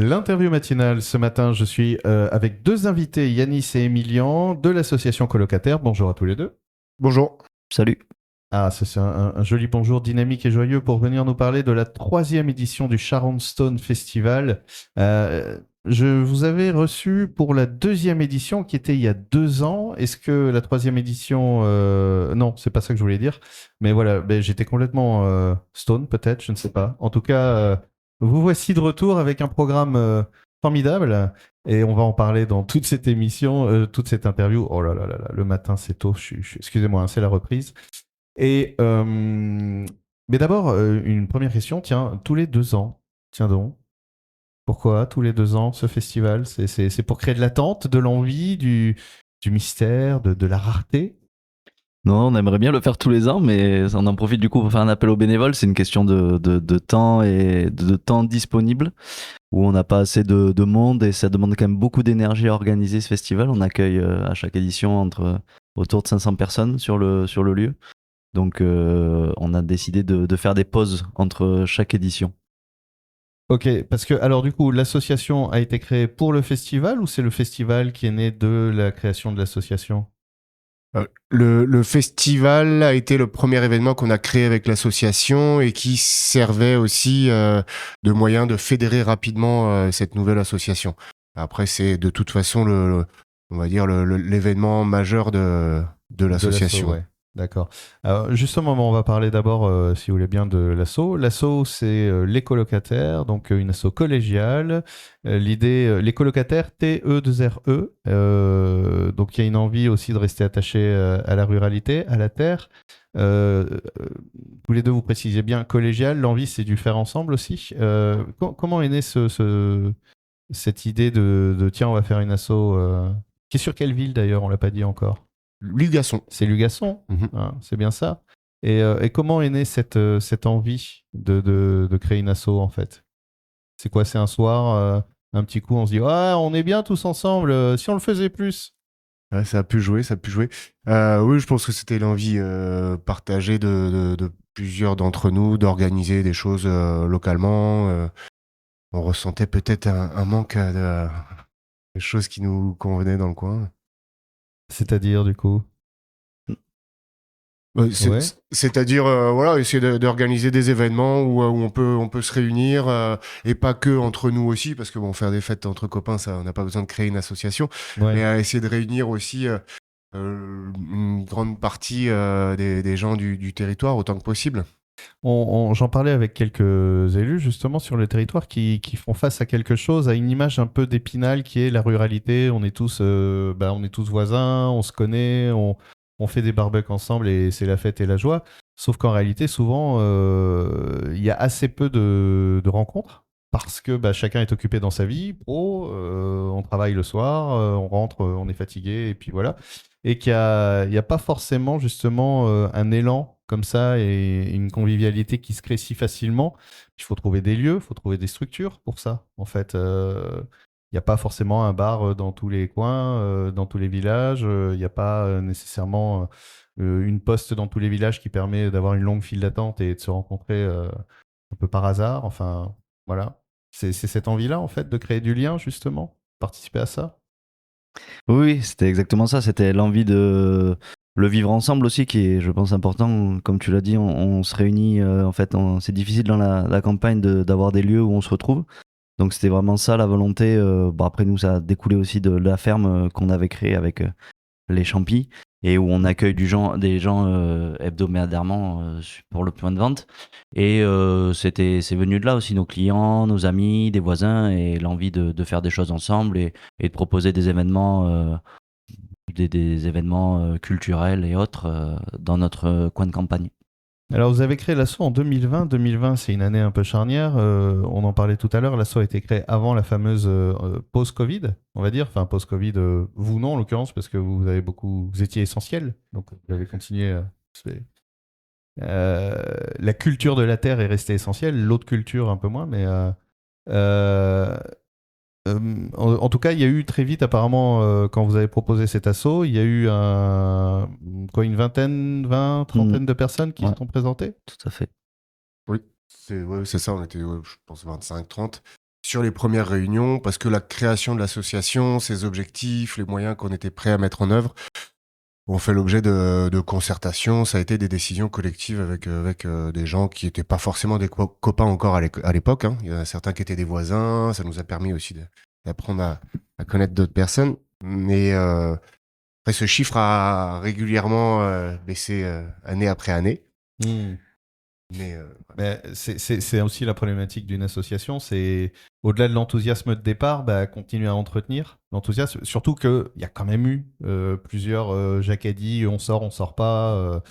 L'interview matinale ce matin, je suis avec deux invités, Yanis et Emilian, de l'association Colocataire. Bonjour à tous les deux. Bonjour. Salut. Ah, c'est un joli bonjour dynamique et joyeux pour venir nous parler de la 3e édition du Sharon Stone Festival. Je vous avais reçu pour la 2e édition qui était il y a 2 ans. Est-ce que la 3e édition... Non, c'est pas ça que je voulais dire. Mais voilà, j'étais complètement stone peut-être, je ne sais pas. En tout cas, vous voici de retour avec un programme formidable. Et on va en parler dans toute cette émission, toute cette interview. Oh là là là là, le matin c'est tôt, excusez-moi, hein, c'est la reprise. Et mais d'abord, une première question, tiens, tous les 2 ans, tiens donc, pourquoi tous les 2 ans ce festival? C'est pour créer de l'attente, de l'envie, du mystère, de la rareté? Non, on aimerait bien le faire tous les ans, mais on en profite du coup pour faire un appel aux bénévoles. C'est une question de temps et de temps disponible, où on n'a pas assez de monde et ça demande quand même beaucoup d'énergie à organiser ce festival. On accueille à chaque édition autour de 500 personnes sur le lieu. Donc on a décidé de faire des pauses entre chaque édition. Ok, parce que alors du coup, l'association a été créée pour le festival ou c'est le festival qui est né de la création de l'association? Le festival a été le premier événement qu'on a créé avec l'association et qui servait aussi de moyen de fédérer rapidement cette nouvelle association. Après, c'est de toute façon on va dire l'événement majeur de l'association. De l'asso, ouais. D'accord. Alors, justement, on va parler d'abord, si vous voulez bien, de l'asso. L'asso, c'est les colocataires, donc une asso collégiale. L'idée, les colocataires, T-E-2-R-E. Donc, il y a une envie aussi de rester attaché à la ruralité, à la terre. Tous les deux, vous précisez bien collégial. L'envie, c'est du faire ensemble aussi. Comment est née cette idée de tiens, on va faire une asso qui est sur quelle ville d'ailleurs? On l'a pas dit encore. Lugasson. C'est Lugasson, hein, c'est bien ça. Et comment est née cette envie de créer une asso en fait? C'est quoi? C'est un soir, un petit coup, on se dit ah, on est bien tous ensemble, si on le faisait plus. Ouais, ça a pu jouer, ça a pu jouer. Oui, je pense que c'était l'envie partagée de plusieurs d'entre nous d'organiser des choses localement. On ressentait peut-être un manque de choses qui nous convenaient dans le coin. C'est-à-dire du coup. Ouais. C'est-à-dire, voilà, essayer d'organiser des événements où on peut se réunir, et pas que entre nous aussi, parce que bon, faire des fêtes entre copains, ça, on n'a pas besoin de créer une association, Ouais. mais essayer de réunir aussi une grande partie des gens du territoire autant que possible. J'en parlais avec quelques élus justement sur le territoire qui font face à quelque chose, à une image un peu d'Épinal qui est la ruralité. On est tous voisins, on se connaît, on fait des barbecues ensemble et c'est la fête et la joie. Sauf qu'en réalité, souvent, il y a assez peu de rencontres parce que chacun est occupé dans sa vie pro, on travaille le soir, on rentre, on est fatigué et puis voilà. Et il y a pas forcément justement un élan comme ça et une convivialité qui se crée si facilement. Il faut trouver des lieux, il faut trouver des structures pour ça. En fait, il n'y a pas forcément un bar dans tous les coins, dans tous les villages. Il n'y a pas nécessairement une poste dans tous les villages qui permet d'avoir une longue file d'attente et de se rencontrer un peu par hasard. Enfin, voilà. C'est cette envie-là, en fait, de créer du lien, justement, participer à ça. Oui, c'était exactement ça. C'était l'envie de le vivre ensemble aussi, qui est, je pense, important. Comme tu l'as dit, on se réunit. En fait, c'est difficile dans la campagne d'avoir des lieux où on se retrouve. Donc, c'était vraiment ça la volonté. Bon, après, nous, ça a découlé aussi de la ferme qu'on avait créée avec les Champis et où on accueille des gens hebdomadairement pour le point de vente. Et c'est venu de là aussi, nos clients, nos amis, des voisins et l'envie de faire des choses ensemble et de proposer des événements, des événements culturels et autres dans notre coin de campagne. Alors, vous avez créé l'asso en 2020. 2020, c'est une année un peu charnière. On en parlait tout à l'heure. L'asso a été créé avant la fameuse post-Covid, on va dire. Enfin, post-Covid, vous non, en l'occurrence, parce que vous étiez essentiel. Donc, vous avez continué. La culture de la terre est restée essentielle. L'autre culture, un peu moins. Mais euh, en tout cas, il y a eu très vite, apparemment, quand vous avez proposé cet assaut, il y a eu une vingtaine, 20, trentaine de personnes qui se sont présentées. Tout à fait. Oui, c'est ça, on était, ouais, je pense, 25-30. sur les premières réunions, parce que la création de l'association, ses objectifs, les moyens qu'on était prêts à mettre en œuvre, ont fait l'objet de concertations. Ça a été des décisions collectives avec des gens qui n'étaient pas forcément des copains encore à l'époque. Hein. Il y en a certains qui étaient des voisins. Ça nous a permis aussi d'apprendre à connaître d'autres personnes. Mais après, ce chiffre a régulièrement baissé année après année. Mais c'est aussi la problématique d'une association, c'est au-delà de l'enthousiasme de départ, continuer à entretenir l'enthousiasme, surtout qu'il y a quand même eu plusieurs Jacques a dit on sort pas,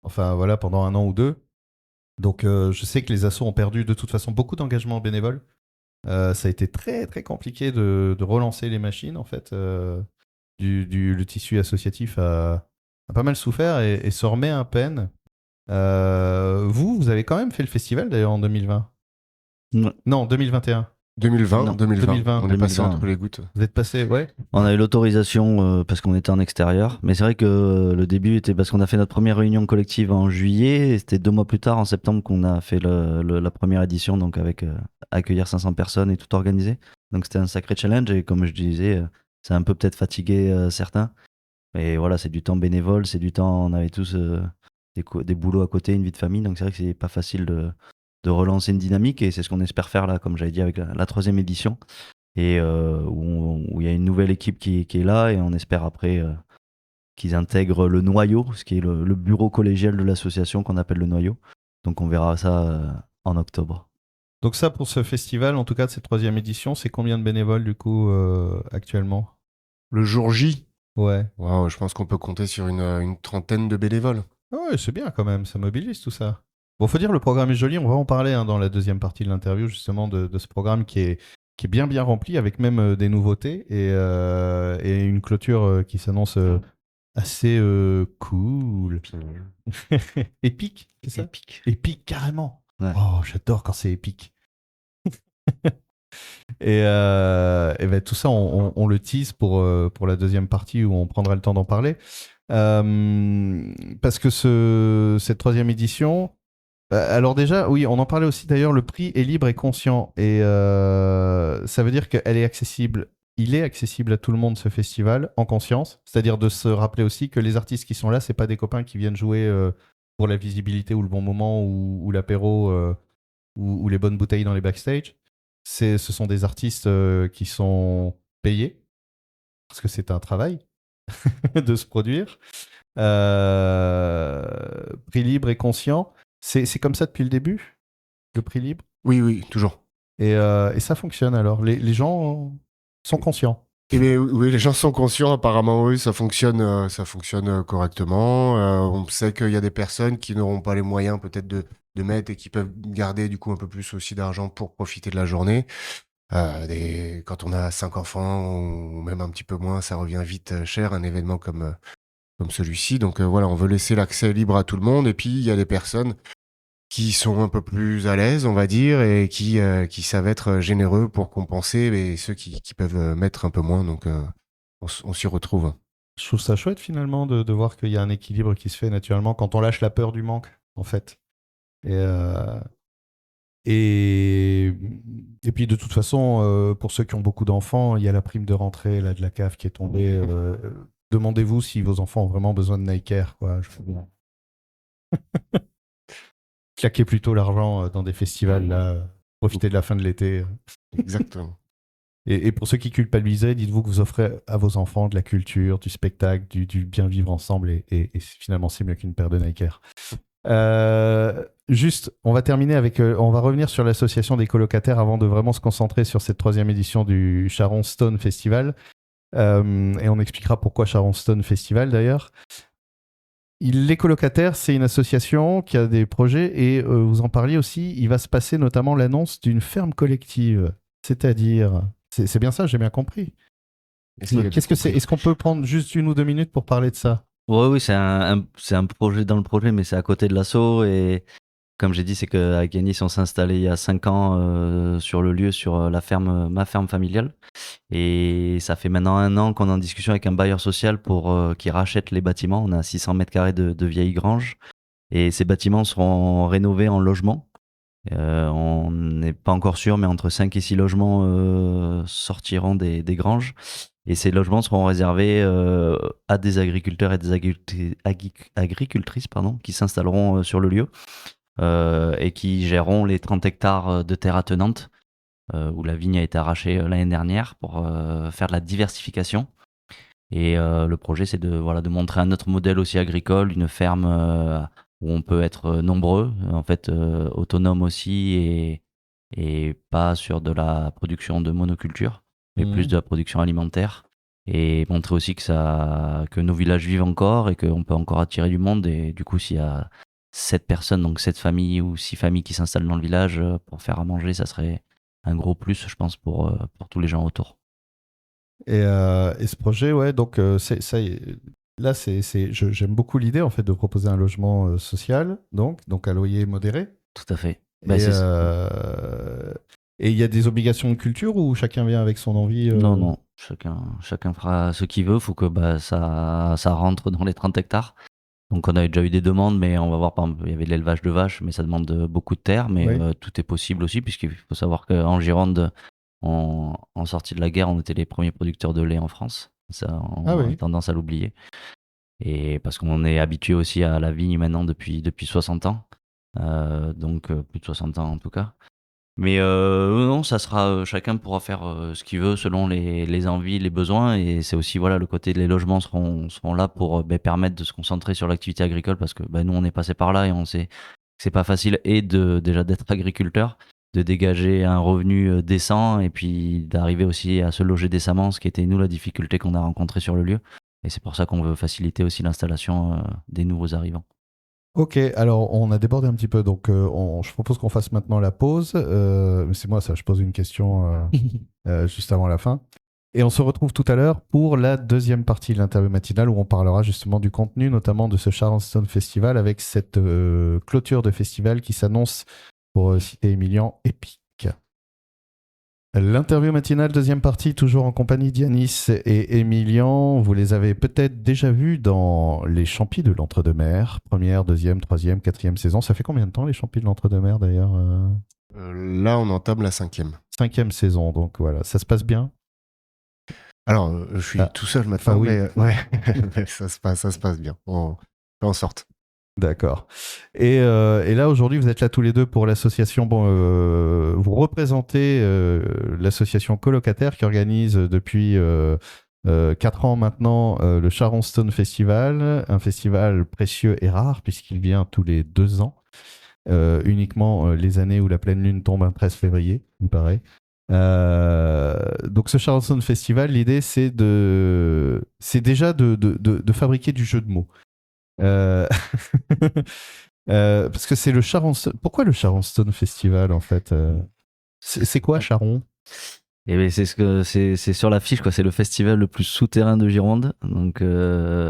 enfin voilà, pendant 1 an ou 2. Donc je sais que les assos ont perdu de toute façon beaucoup d'engagement bénévole. Ça a été très très compliqué de relancer les machines en fait. Le tissu associatif a pas mal souffert et se remet à peine. Vous avez quand même fait le festival d'ailleurs en 2020. Non, 2021. 2020, Non, 2020. On est passé 2020. entre les gouttes. Vous êtes passé, ouais. On a eu l'autorisation parce qu'on était en extérieur, mais c'est vrai que le début était parce qu'on a fait notre première réunion collective en juillet, et c'était 2 mois plus tard, en septembre, qu'on a fait la première édition, donc avec accueillir 500 personnes et tout organiser. Donc c'était un sacré challenge, et comme je disais, ça a un peu peut-être fatigué certains. Et voilà, c'est du temps bénévole, c'est du temps, on avait tous des boulots à côté, une vie de famille, donc c'est vrai que c'est pas facile de relancer une dynamique, et c'est ce qu'on espère faire là, comme j'avais dit, avec la 3e édition, et où il y a une nouvelle équipe qui est là, et on espère après qu'ils intègrent le noyau, ce qui est le bureau collégial de l'association qu'on appelle le noyau. Donc on verra ça en octobre. Donc ça, pour ce festival, en tout cas de cette 3e édition, c'est combien de bénévoles du coup actuellement? Le jour J, Ouais. wow, je pense qu'on peut compter sur une trentaine de bénévoles. Ah ouais, c'est bien quand même, ça mobilise tout ça. Bon, faut dire, le programme est joli, on va en parler dans la 2e partie de l'interview, justement, de ce programme qui est bien rempli, avec même des nouveautés, et une clôture qui s'annonce assez cool. Épique, c'est ça? Épique, carrément. Ouais. Oh, j'adore quand c'est épique. Et tout ça, on le tease pour la 2e partie où on prendra le temps d'en parler. Parce que cette 3e édition, alors déjà, oui, on en parlait aussi d'ailleurs, le prix est libre et conscient, et ça veut dire qu'elle est accessible. Il est accessible à tout le monde, ce festival, en conscience, c'est-à-dire de se rappeler aussi que les artistes qui sont là, c'est pas des copains qui viennent jouer pour la visibilité ou le bon moment ou l'apéro ou les bonnes bouteilles dans les backstage. Ce sont des artistes qui sont payés parce que c'est un travail de se produire. Prix libre et conscient. C'est comme ça depuis le début, le prix libre? Oui, toujours. Et ça fonctionne alors? Les gens sont conscients? Eh bien, oui, les gens sont conscients, apparemment, oui, ça fonctionne correctement. On sait qu'il y a des personnes qui n'auront pas les moyens peut-être de mettre, et qui peuvent garder du coup un peu plus aussi d'argent pour profiter de la journée. Quand on a 5 enfants, ou même un petit peu moins, ça revient vite cher, un événement comme celui-ci. Donc voilà, on veut laisser l'accès libre à tout le monde. Et puis, il y a des personnes qui sont un peu plus à l'aise, on va dire, et qui savent être généreux pour compenser, et ceux qui peuvent mettre un peu moins. Donc on s'y retrouve. Je trouve ça chouette finalement de voir qu'il y a un équilibre qui se fait naturellement quand on lâche la peur du manque, en fait. Et puis de toute façon, pour ceux qui ont beaucoup d'enfants, il y a la prime de rentrée là, de la CAF qui est tombée. Demandez-vous si vos enfants ont vraiment besoin de Nike Air, quoi. Claquez plutôt l'argent dans des festivals, là. Profitez de la fin de l'été. Exactement. Et pour ceux qui culpabilisaient, dites-vous que vous offrez à vos enfants de la culture, du spectacle, du bien vivre ensemble, et finalement c'est mieux qu'une paire de Nike Air. Juste, on va terminer avec, on va revenir sur l'association des colocataires avant de vraiment se concentrer sur cette 3e édition du Sharon Stone Festival, et on expliquera pourquoi Sharon Stone Festival d'ailleurs. Les colocataires, c'est une association qui a des projets, et vous en parliez aussi, il va se passer notamment l'annonce d'une ferme collective, c'est-à-dire, c'est bien ça, j'ai bien compris. Qu'est-ce que c'est? Est-ce qu'on peut prendre juste 1 ou 2 minutes pour parler de ça? Oui, c'est un projet dans le projet, mais c'est à côté de l'asso, et comme j'ai dit, c'est qu'avec Yanis, on s'est installé il y a 5 ans sur le lieu, sur la ferme, ma ferme familiale, et ça fait maintenant 1 an qu'on est en discussion avec un bailleur social pour qui rachète les bâtiments. On a 600 mètres carrés de vieilles granges, et ces bâtiments seront rénovés en logement. On n'est pas encore sûr, mais entre 5 et 6 logements sortiront des granges. Et ces logements seront réservés à des agriculteurs et des agricultrices qui s'installeront sur le lieu et qui géreront les 30 hectares de terre attenante où la vigne a été arrachée l'année dernière pour faire de la diversification. Et le projet, c'est de montrer un autre modèle aussi agricole, une ferme où on peut être nombreux, en fait autonome aussi, et pas sur de la production de monoculture, mais plus de la production alimentaire. Et montrer aussi que nos villages vivent encore et qu'on peut encore attirer du monde. Et du coup, s'il y a 7 personnes, donc 7 familles ou 6 familles qui s'installent dans le village pour faire à manger, ça serait un gros plus, je pense, pour tous les gens autour. Et ce projet, ouais, donc là, j'aime beaucoup l'idée en fait de proposer un logement social, donc à loyer modéré. Tout à fait. Et il y a des obligations de culture ou chacun vient avec son envie Non, chacun fera ce qu'il veut. Il faut que ça rentre dans les 30 hectares. Donc on avait déjà eu des demandes, mais on va voir, par exemple, il y avait de l'élevage de vaches, mais ça demande beaucoup de terre, mais Oui. tout est possible aussi, puisqu'il faut savoir qu'en Gironde, en sortie de la guerre, on était les premiers producteurs de lait en France. Ça, on a tendance à l'oublier. Et parce qu'on est habitué aussi à la vigne maintenant depuis 60 ans. Donc plus de 60 ans en tout cas. Mais non, ça sera chacun pourra faire ce qu'il veut selon les envies, les besoins. Et c'est aussi le côté les logements seront là pour permettre de se concentrer sur l'activité agricole, parce que nous on est passé par là et on sait que c'est pas facile déjà d'être agriculteur, de dégager un revenu décent et puis d'arriver aussi à se loger décemment, ce qui était nous la difficulté qu'on a rencontrée sur le lieu. Et c'est pour ça qu'on veut faciliter aussi l'installation des nouveaux arrivants. Ok, alors on a débordé un petit peu, donc je propose qu'on fasse maintenant la pause. C'est moi ça, je pose une question juste avant la fin. Et on se retrouve tout à l'heure pour la deuxième partie de l'interview matinale où on parlera justement du contenu, notamment de ce Charleston Festival, avec cette clôture de festival qui s'annonce, pour citer Emilian, épique. L'interview matinale, deuxième partie, toujours en compagnie d'Yanis et Emilian. Vous les avez peut-être déjà vus dans les Champis de l'Entre-deux-Mers. Première, deuxième, troisième, quatrième saison. Ça fait combien de temps les Champis de l'Entre-deux-Mers d'ailleurs Là, on entame la 5e. 5e saison, donc voilà. Ça se passe bien? Alors, je suis tout seul maintenant, oui. mais ça se passe bien. On fait en sorte. D'accord. Et là, aujourd'hui, vous êtes là tous les deux pour l'association. Vous représentez l'association Colocataire qui organise depuis 4 ans maintenant le Charleston Festival, un festival précieux et rare puisqu'il vient tous les 2 ans, uniquement les années où la pleine lune tombe un 13 février, il me paraît. Donc ce Charleston Festival, l'idée c'est déjà de fabriquer du jeu de mots. Parce que c'est le Charleston. Pourquoi le Charleston Festival en fait c'est quoi Charon? Et bien, c'est sur l'affiche, quoi. C'est le festival le plus souterrain de Gironde, donc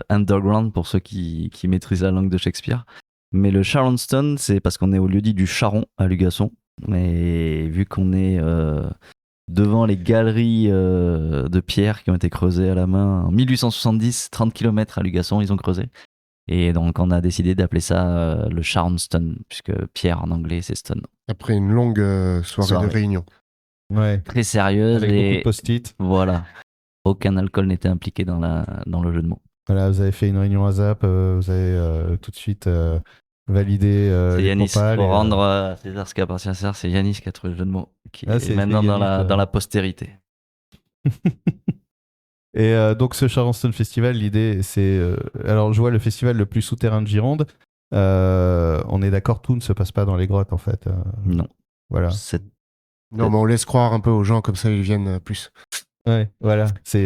underground pour ceux qui maîtrisent la langue de Shakespeare. Mais le Charleston, c'est parce qu'on est au lieu-dit du Charron à Lugasson. Et vu qu'on est devant les galeries de pierre qui ont été creusées à la main en 1870, 30 km à Lugasson, ils ont creusé. Et donc, on a décidé d'appeler ça le Charleston, puisque pierre en anglais, c'est stone. Après une longue soirée de réunion. Ouais. Très sérieuse. Avec beaucoup de post-it. Voilà. Aucun alcool n'était impliqué dans le jeu de mots. Voilà, vous avez fait une réunion à ZAP, vous avez tout de suite validé c'est les Yanis. propales. Pour rendre à César ce qui appartient à César, c'est Yanis qui a trouvé le jeu de mots, qui est maintenant Yanis, dans la postérité. Et donc ce Charleston Festival, l'idée c'est... alors je vois le festival le plus souterrain de Gironde. On est d'accord, tout ne se passe pas dans les grottes en fait. Non. Voilà. Non, mais on laisse croire un peu aux gens, comme ça ils viennent plus. Ouais, voilà. Ça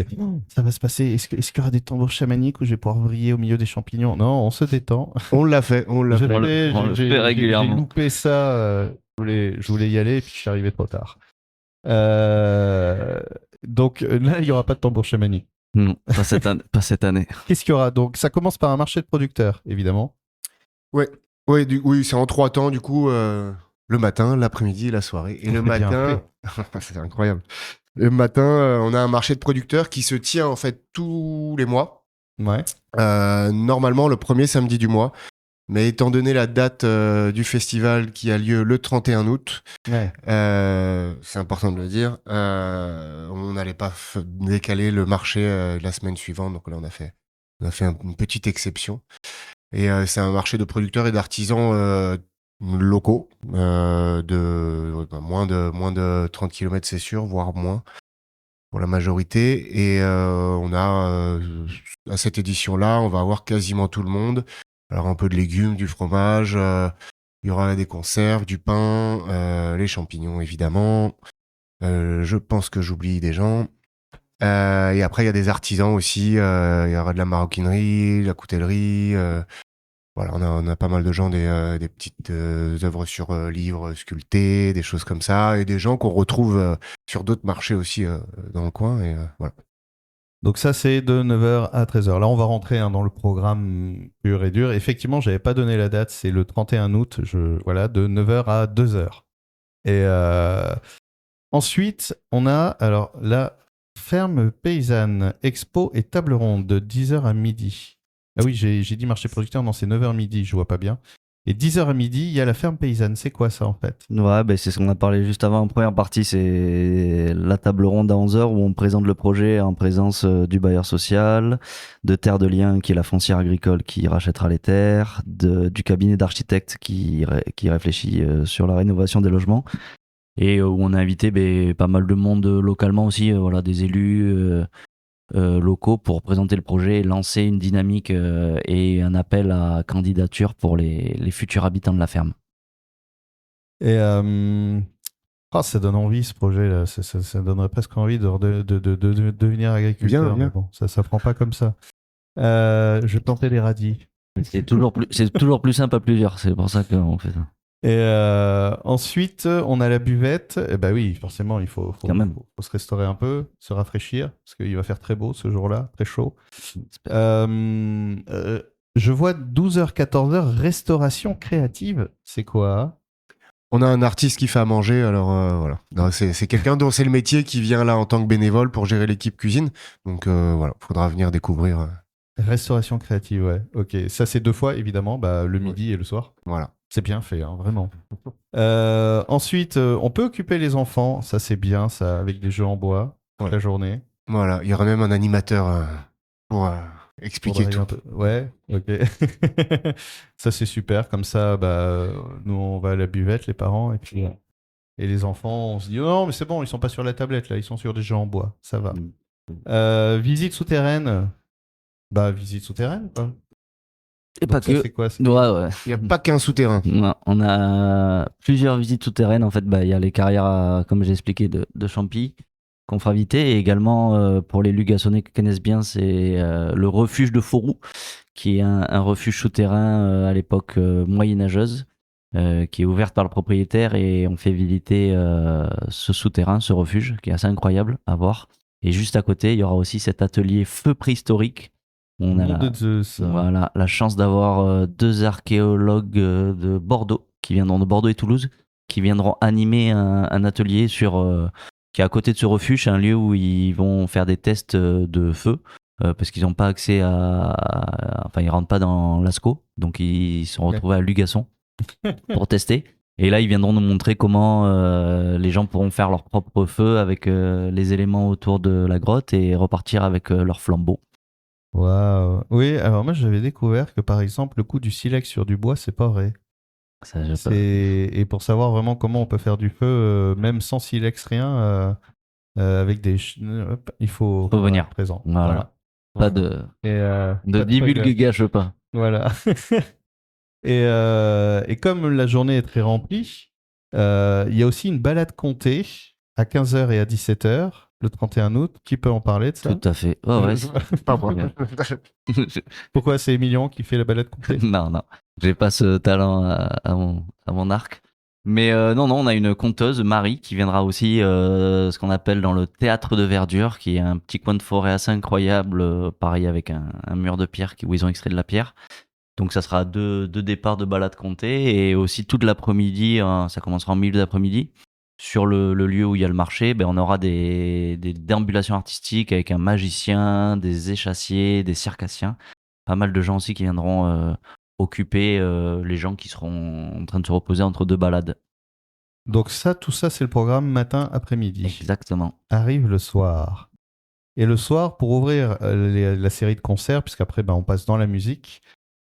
va se passer. Est-ce qu'il y aura des tambours chamaniques où je vais pouvoir vriller au milieu des champignons? Non, on se détend. On l'a fait. On le fait régulièrement. J'ai loupé ça. Je voulais y aller et puis je suis arrivé trop tard. Donc là, il n'y aura pas de tambour chamanique. Non, pas cette année. Qu'est-ce qu'il y aura? Donc ça commence par un marché de producteurs, évidemment. Oui, c'est en 3 temps, du coup, le matin, l'après-midi, la soirée. Et le matin, c'est incroyable. Le matin, on a un marché de producteurs qui se tient en fait tous les mois. Ouais. Normalement, le premier samedi du mois. Mais étant donné la date du festival qui a lieu le 31 août, Ouais. c'est important de le dire, on n'allait pas décaler le marché la semaine suivante. Donc là, on a fait une petite exception. Et c'est un marché de producteurs et d'artisans locaux, moins de 30 km, c'est sûr, voire moins pour la majorité. Et on a à cette édition-là, on va avoir quasiment tout le monde. Alors un peu de légumes, du fromage, il y aura des conserves, du pain, les champignons évidemment. Je pense que j'oublie des gens. Et après, il y a des artisans aussi. Il y aura de la maroquinerie, de la coutellerie. Voilà, on a pas mal de gens, des petites œuvres sur livres sculptés, des choses comme ça, et des gens qu'on retrouve sur d'autres marchés aussi dans le coin. Et voilà. Donc ça, c'est de 9h à 13h. Là, on va rentrer dans le programme pur et dur. Effectivement, j'avais pas donné la date, c'est le 31 août, voilà, de 9h à 2h. Et ensuite, on a alors la ferme paysanne, expo et table ronde de 10h à midi. Ah oui, j'ai dit marché producteur, non, c'est 9h midi, je vois pas bien. Et 10h à midi, il y a la ferme paysanne. C'est quoi ça en fait? Ouais, ben c'est ce qu'on a parlé juste avant en première partie, c'est la table ronde à 11h où on présente le projet en présence du bailleur social, de Terre de Liens qui est la foncière agricole qui rachètera les terres, du cabinet d'architectes qui réfléchit sur la rénovation des logements et où on a invité pas mal de monde localement aussi, voilà, des élus locaux pour présenter le projet et lancer une dynamique et un appel à candidature pour les futurs habitants de la ferme. Et ça donne envie ce projet-là. Ça donnerait presque envie de devenir agriculteur. Bien. Mais bon, ça prend pas comme ça. Je vais planter des radis. C'est toujours plus simple à plusieurs, c'est pour ça qu'on fait ça. Et ensuite, on a la buvette. Et bah oui, forcément, il faut Quand même. faut se restaurer un peu, se rafraîchir, parce qu'il va faire très beau ce jour-là, très chaud. Je vois 12h-14h, restauration créative. C'est quoi? On a un artiste qui fait à manger, alors voilà. Non, c'est quelqu'un dont c'est le métier qui vient là en tant que bénévole pour gérer l'équipe cuisine. Donc voilà, faudra venir découvrir. Restauration créative, ouais. Ok, ça c'est 2 fois, évidemment, le midi et le soir. Voilà. C'est bien fait, hein, vraiment. Ensuite, on peut occuper les enfants, ça c'est bien, ça, avec des jeux en bois toute la journée. Voilà, il y aura même un animateur pour expliquer Faudrait tout. Ouais, ok. Ça c'est super, comme ça, nous on va à la buvette, les parents, et les enfants, on se dit, oh, non, mais c'est bon, ils sont pas sur la tablette là, ils sont sur des jeux en bois, ça va. Visite souterraine. Visite souterraine, quoi. Et Donc pas ça, que. c'est quoi? Ouais. Il n'y a pas qu'un souterrain. On a plusieurs visites souterraines. En fait, il y a les carrières, comme j'ai expliqué, de Champy qu'on fera visiter. Et également, pour les Lugassonnais qui connaissent bien, c'est le refuge de Fauroux, qui est un refuge souterrain à l'époque moyenâgeuse, qui est ouverte par le propriétaire. Et on fait visiter ce souterrain, ce refuge, qui est assez incroyable à voir. Et juste à côté, il y aura aussi cet atelier feu préhistorique. On a la chance d'avoir 2 archéologues de Bordeaux, qui viendront de Bordeaux et Toulouse, qui viendront animer un atelier qui est à côté de ce refuge, un lieu où ils vont faire des tests de feu, parce qu'ils n'ont pas accès enfin, ils rentrent pas dans l'ASCO, donc ils sont retrouvés à Lugasson pour tester. Et là, ils viendront nous montrer comment les gens pourront faire leur propre feu avec les éléments autour de la grotte et repartir avec leur flambeau. Waouh. Oui, alors moi j'avais découvert que par exemple le coup du silex sur du bois, c'est pas vrai. Et pour savoir vraiment comment on peut faire du feu, même sans silex, rien, avec il faut venir être présent. Voilà. Pas de divulgage pas. Voilà. Et comme la journée est très remplie, il y a aussi une balade comptée à 15h et à 17h. Le 31 août, qui peut en parler de ça? Tout à fait. Oh, ouais, Pas moi. Pourquoi c'est Emilion qui fait la balade comptée? Non, j'ai pas ce talent à mon arc. Mais non, on a une conteuse, Marie, qui viendra aussi ce qu'on appelle dans le théâtre de verdure, qui est un petit coin de forêt assez incroyable, pareil avec un mur de pierre où ils ont extrait de la pierre. Donc ça sera deux départs de balade comptée et aussi toute l'après-midi, ça commencera en milieu d'après-midi. Sur le lieu où il y a le marché, on aura des déambulations artistiques avec un magicien, des échassiers, des circassiens. Pas mal de gens aussi qui viendront occuper les gens qui seront en train de se reposer entre deux balades. Donc tout ça, c'est le programme matin-après-midi. Exactement. Arrive le soir. Et le soir, pour ouvrir la série de concerts, puisqu'après, on passe dans la musique,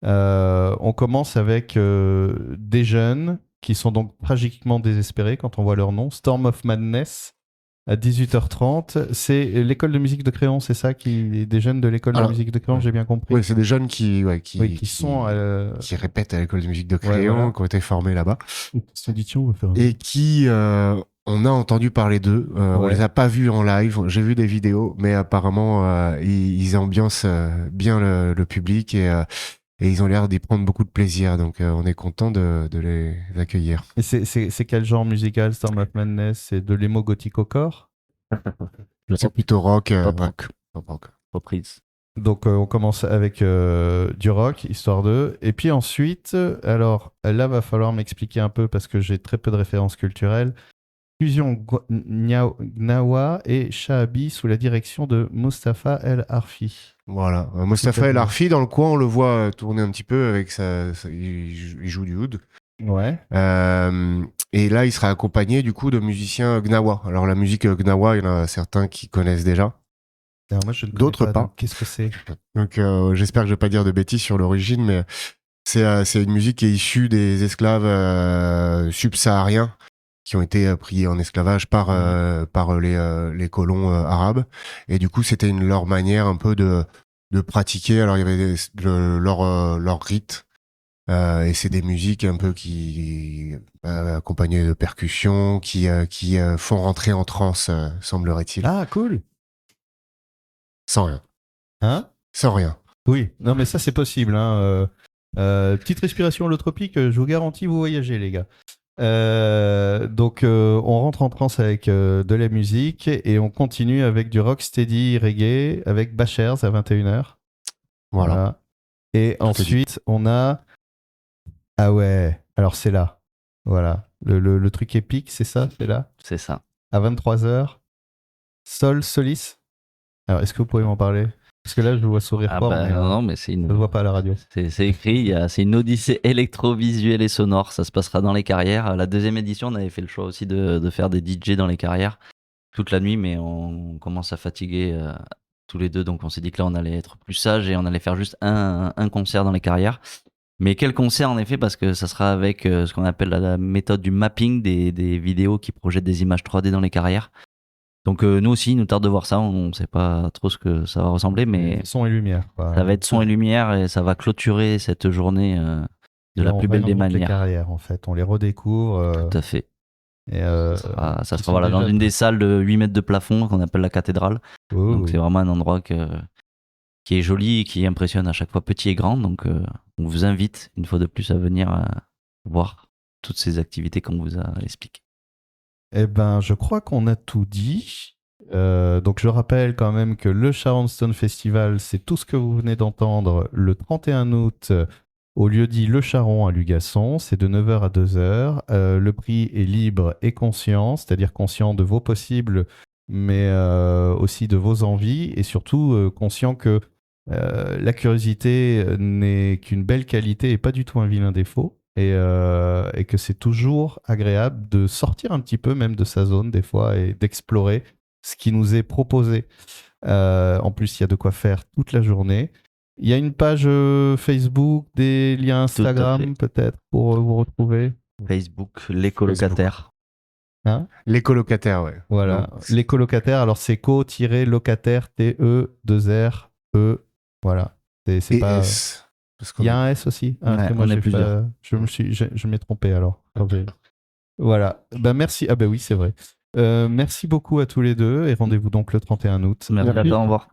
on commence avec des jeunes qui sont donc tragiquement désespérés quand on voit leur nom. Storm of Madness, à 18h30. C'est l'école de musique de Créon, c'est ça des jeunes de l'école de musique de Créon, j'ai bien compris. Oui, c'est des jeunes qui répètent à l'école de musique de Créon, voilà. qui ont été formés là-bas. On et qui, on a entendu parler d'eux. On les a pas vus en live. J'ai vu des vidéos, mais apparemment, ils ambiancent bien le public et ils ont l'air d'y prendre beaucoup de plaisir. Donc, on est content de les accueillir. Et c'est quel genre musical, Storm of Madness? C'est de l'emo gothico-core? C'est plutôt rock. Pop rock. Reprise. Donc on commence avec du rock, histoire de... Et puis ensuite, alors là va falloir m'expliquer un peu parce que j'ai très peu de références culturelles. Fusion Gnawa et Shahabi sous la direction de Mustapha El Harfi. Voilà, Mustapha El Harfi, dans le coin, on le voit tourner un petit peu avec il joue du oud. Ouais. Et là, il sera accompagné du coup de musiciens Gnawa. Alors la musique Gnawa, il y en a certains qui connaissent déjà. Alors, moi, je ne D'autres connais pas. Qu'est-ce que c'est? Donc j'espère que je vais pas dire de bêtises sur l'origine, mais c'est une musique qui est issue des esclaves subsahariens qui ont été pris en esclavage par les colons arabes. Et du coup, c'était leur manière un peu de pratiquer. Alors il y avait leur rite. Et c'est des musiques un peu qui accompagnées de percussions qui font rentrer en transe, semblerait-il. Ah, cool. Sans rien. Hein? Sans rien. Oui, non mais ça c'est possible. Hein. Petite respiration holotropique, je vous garantis vous voyagez les gars. Donc on rentre en transe avec de la musique et on continue avec du rocksteady reggae avec Bashers à 21h. Voilà. Et ensuite on a... Ah ouais, alors c'est là. Voilà. Le truc épique, c'est ça? C'est là? C'est ça. À 23h. Sol Solis. Alors est-ce que vous pouvez m'en parler? Parce que là, je vois sourire fort. Mais, non, mais c'est une... je ne vois pas à la radio. C'est écrit, c'est une odyssée électrovisuelle et sonore. Ça se passera dans les carrières. La deuxième édition, on avait fait le choix aussi de faire des DJ dans les carrières toute la nuit, mais on commence à fatiguer tous les deux. Donc on s'est dit que là, on allait être plus sage et on allait faire juste un concert dans les carrières. Mais quel concert en effet, parce que ça sera avec ce qu'on appelle la méthode du mapping des vidéos qui projettent des images 3D dans les carrières. Donc nous aussi, il nous tarde de voir ça, on ne sait pas trop ce que ça va ressembler, mais son et lumière. Quoi. Ça va être son et lumière et ça va clôturer cette journée de la plus belle des manières. Les carrières, en fait, on les redécouvre. Tout à fait. Et ça sera voilà, dans une des salles de 8 mètres de plafond qu'on appelle la cathédrale. Oh. Donc c'est vraiment un endroit qui est joli et qui impressionne à chaque fois petit et grand. Donc on vous invite une fois de plus à venir voir toutes ces activités qu'on vous a expliquées. Eh ben, je crois qu'on a tout dit. Donc, je rappelle quand même que le Sharon Stone Festival, c'est tout ce que vous venez d'entendre le 31 août au lieu-dit Le Charon à Lugasson. C'est de 9h à 2h. Le prix est libre et conscient, c'est-à-dire conscient de vos possibles, mais aussi de vos envies et surtout conscient que la curiosité n'est qu'une belle qualité et pas du tout un vilain défaut. Et que c'est toujours agréable de sortir un petit peu même de sa zone des fois et d'explorer ce qui nous est proposé. En plus, il y a de quoi faire toute la journée. Il y a une page Facebook, des liens Instagram peut-être pour vous retrouver. Facebook, les colocataires. Hein? Les colocataires, ouais. Voilà, donc, les colocataires. Alors c'est co-locataire, T-E-2-R-E. Voilà. C'est pas... S. Il y a un S aussi. Ouais, moi, je m'ai trompé alors. Voilà. Ben, merci. Ah ben oui, c'est vrai. Merci beaucoup à tous les deux et rendez-vous donc le 31 août. Merci à toi, au revoir.